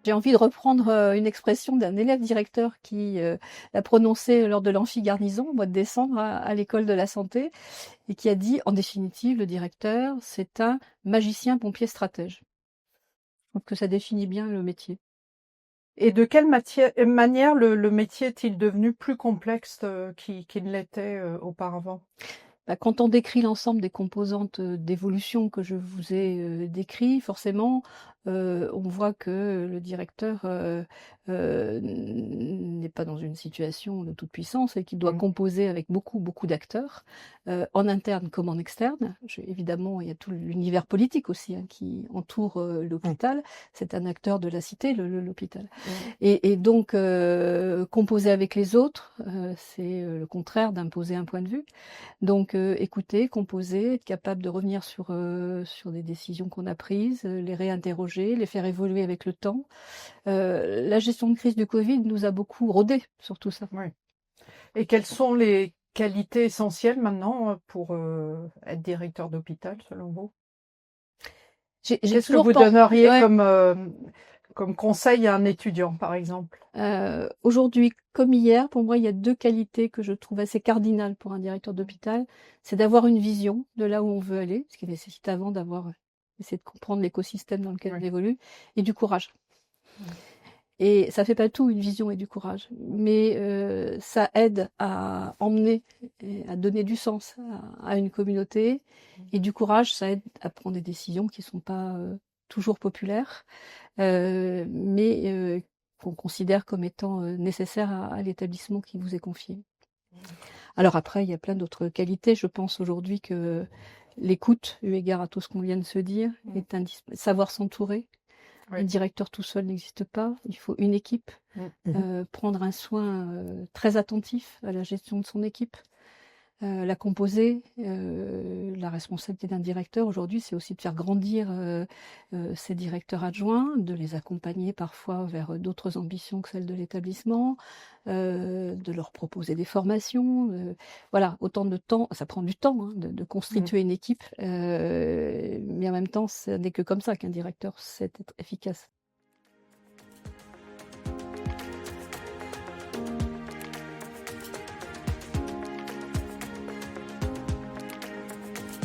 J'ai envie de reprendre une expression d'un élève directeur qui l'a prononcée lors de l'amphi-garnison au mois de décembre à l'école de la santé et qui a dit, en définitive, le directeur, c'est un magicien pompier stratège. Je trouve que ça définit bien le métier. Et de quelle manière le métier est-il devenu plus complexe qu'il ne l'était auparavant? Bah, quand on décrit l'ensemble des composantes d'évolution que je vous ai décrit, forcément, on voit que le directeur n'est pas dans une situation de toute puissance et qu'il doit Mmh. composer avec beaucoup, beaucoup d'acteurs, en interne comme en externe. Évidemment, il y a tout l'univers politique aussi hein, qui entoure Mmh. l'hôpital. C'est un acteur de la cité, l'hôpital. Mmh. Et donc, composer avec les autres, c'est le contraire d'imposer un point de vue. Donc, écouter, composer, être capable de revenir sur des décisions qu'on a prises, les réinterroger, les faire évoluer avec le temps. La gestion de crise du Covid nous a beaucoup rodés sur tout ça. Oui. Et quelles sont les qualités essentielles maintenant pour être directeur d'hôpital, selon vous? J'ai Qu'est-ce que toujours vous pen donneriez ouais, comme conseil à un étudiant, par exemple? aujourd'hui comme hier, pour moi, il y a 2 qualités que je trouve assez cardinales pour un directeur d'hôpital. C'est d'avoir une vision de là où on veut aller, ce qui nécessite avant d'avoir essayer de comprendre l'écosystème dans lequel on Oui. évolue et du courage. Mmh. Et ça fait pas tout, une vision et du courage, mais ça aide à emmener et à donner du sens à une communauté et du courage, ça aide à prendre des décisions qui sont pas, toujours populaires, mais qu'on considère comme étant, nécessaires à l'établissement qui vous est confié. Alors après, il y a plein d'autres qualités. Je pense aujourd'hui que l'écoute, eu égard à tout ce qu'on vient de se dire, Mmh. est savoir s'entourer. Un Oui. directeur tout seul n'existe pas, il faut une équipe. Mmh. Prendre un soin très attentif à la gestion de son équipe, la composer. La responsabilité d'un directeur aujourd'hui, c'est aussi de faire grandir ses directeurs adjoints, de les accompagner parfois vers d'autres ambitions que celles de l'établissement, de leur proposer des formations. Voilà, autant de temps, ça prend du temps hein, de Mmh. constituer une équipe, mais en même temps, ce n'est que comme ça qu'un directeur sait être efficace.